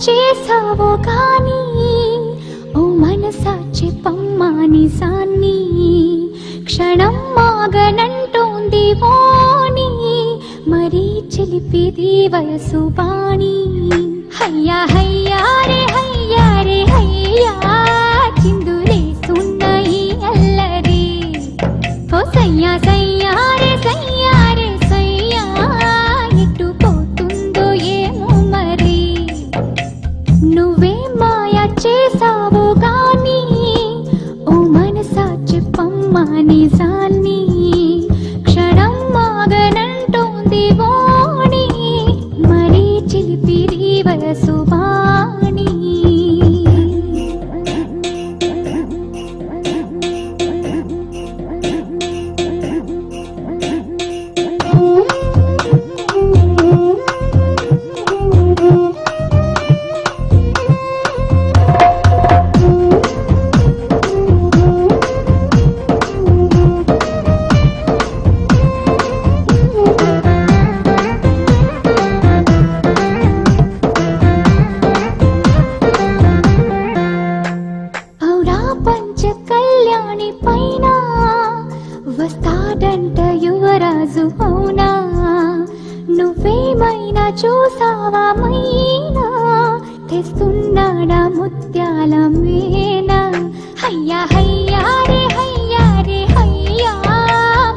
చేసావో గాని ఓ మనసా చెప్పమ్మా నిజాన్ని క్షణం మాగనంటోంది వాణి మరీ చిలిపిది వయసు బాణి హయ్యా హయ్యా రే హయ్యా రే హయ్యా చిందులేస్తున్న ఈ అల్లరి ఓ సయ్యా సయ్యా రే సయ్యా రే సయ్యా ఎటు పోతుందో ఏమో మరి నువ్వే మాయ చేసావో గాని ఓ మనసా చెప్పమ్మా నిజాన్ని క్షణం మాగనంటోంది వాణి మరీ చిలిపిరి వయసు బాణి కళ్యాణి పైన వస్తాడంట యువరాజు అవునా నువ్వేమైనా చూసావా మైనా తెస్తున్నాడా ముత్యాల మేనా హయ్యా హయ్యా రే హయ్యా రే హయ్యా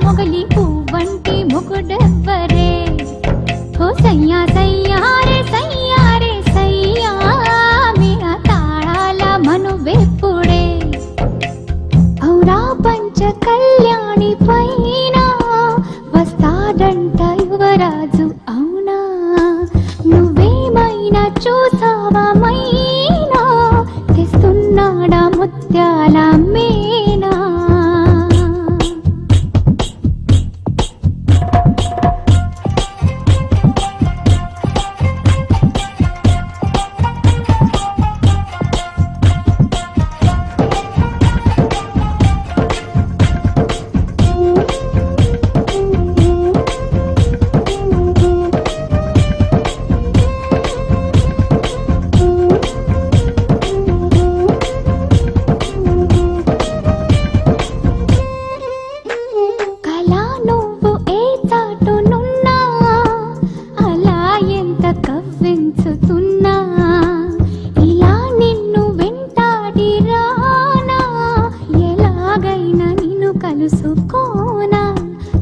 మొగలి పువ్వంటి మొగుడెవ్వరే ఓ సయ్యా సయ్యా రే సయ్యా రే సయ్యా మీ తాళాల మనువెప్పుడే ఔరా పంచ కళ్యాణి పైన వస్తాడంట యువరాజు అవునా నువ్వేమైనా చూసావా మైనా తెస్తున్నాడా ముత్యాల మేనా కవ్వించుతున్నా ఇలా నిన్ను వెంటాడి రానా ఎలాగైనా నిన్ను కలుసుకోనా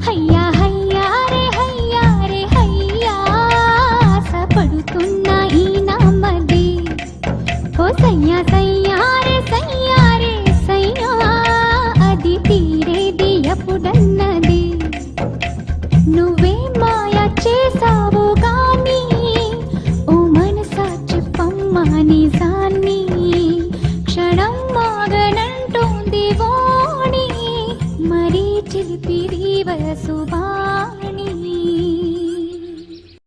హయ్యా హయ్యా రే హయ్యా రే హయ్యా ఆశపడుతున్న ఈ నామది ఓ సయ్యా సయ్యా రే సయ్యా రే సయ్యా అది తీరేది ఎప్పుడన్నది నువ్వే మాయ చేసావో గాని నిజాన్ని క్షణం మాగనంటోంది వాణి మరీ చిలిపిరి వయసు